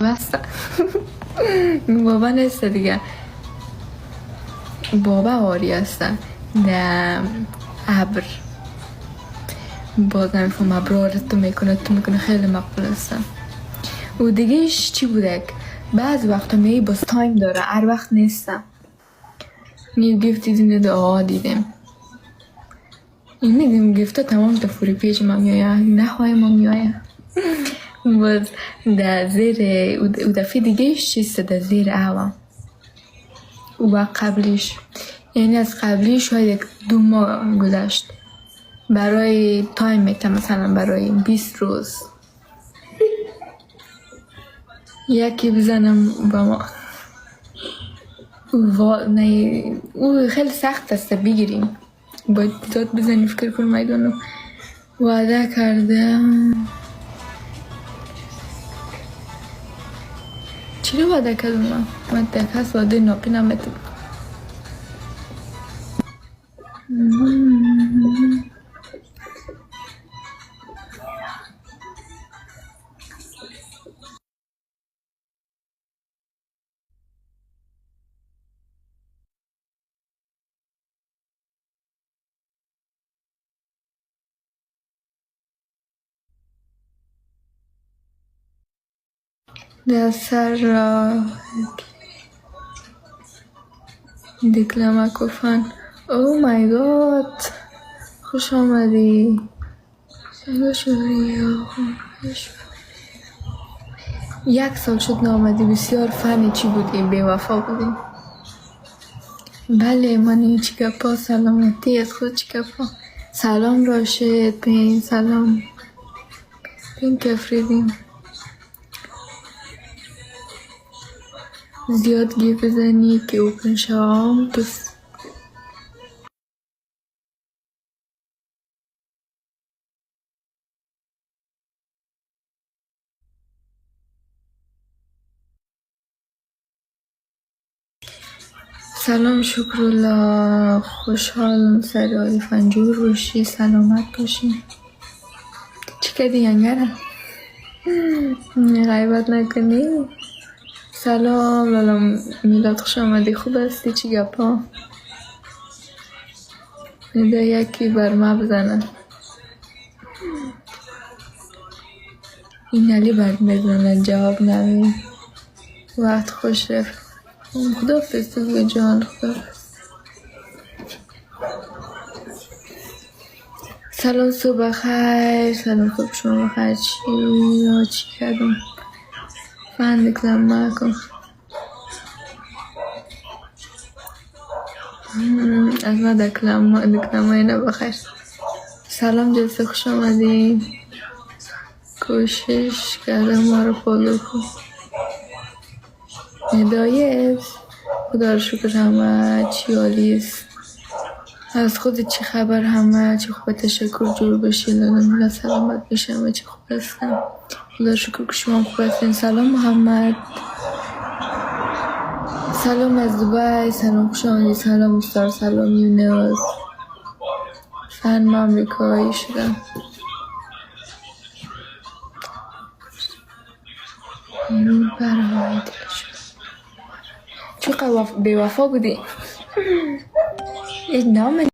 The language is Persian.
بس بابا نیست دیگه. بابا آری هستن در ابر بازم میفهم ابر تو میکنه خیلی مقبول هستن. و دیگهش چی بوده؟ بعض وقتا میگه باز تایم داره، هر وقت نیستم. نیو گیفت دیدیم دیدیم این میدیم گیفت ها تمام تا فوری پیج ما میایه، نخواهی ما میایه باز در زیر او دفعه دیگهش چیسته در زیر اعوام و قبلیش، یعنی از قبلیش شاید 2 ماه گذشت برای تایم میتم، مثلا برای 20 روز یکی بزنم با ما نه او خیلی سخت است بگیریم، باید داد بزنی فکر کنم میدونم وعده کرده. چرا وعده کردم من دکست وعده ناقی نمیتونم. در سر دیکلماکوفن. او مای گاد خوش آمدی. سلام شوری. 1 سال شد نامدی. بسیار فنی چی بودی؟ بیوفا بودی. بله من چیکپا. سلامتی از خود چیکپا. سلام راشد پین. سلام پین کفریدیم. زیاد گیف بزنی که اوپن شام تو سلام شکرالله. خوشحالم سرای فنجور باشی، سلامت باشی. چی کردی ینگره؟ غیبت نکنی. سلام لالا میلاد خوش آمدی. خوب هستی؟ چی گپا؟ میده یکی بر ما بزنه. این علی بر بزنه جواب نمی. وقت خوش رفت. خدا فستو جان خدا. سلام صبح خیر. سلام صبح شما بخیر. چی کردم فن دکلم مکن از ما دکلم اینه بخیر. سلام جلسه خوش آمدی. کوشش کردم ما رو فالو کن. هدایت خدا رو شکر. همه چی عالیست. از خود چی خبر؟ همه چی خوبه. تشکر. جور باشی لالا سلامت باشی. همه چی خوب هستم. خدا رو شکر که شما خوب هستین. سلام محمد. سلام از دبی. سلام خوش آمدی. سلام مستر. سلام یونس. فن امریکایی شدم. برای چی بیوفا بودی؟ این نام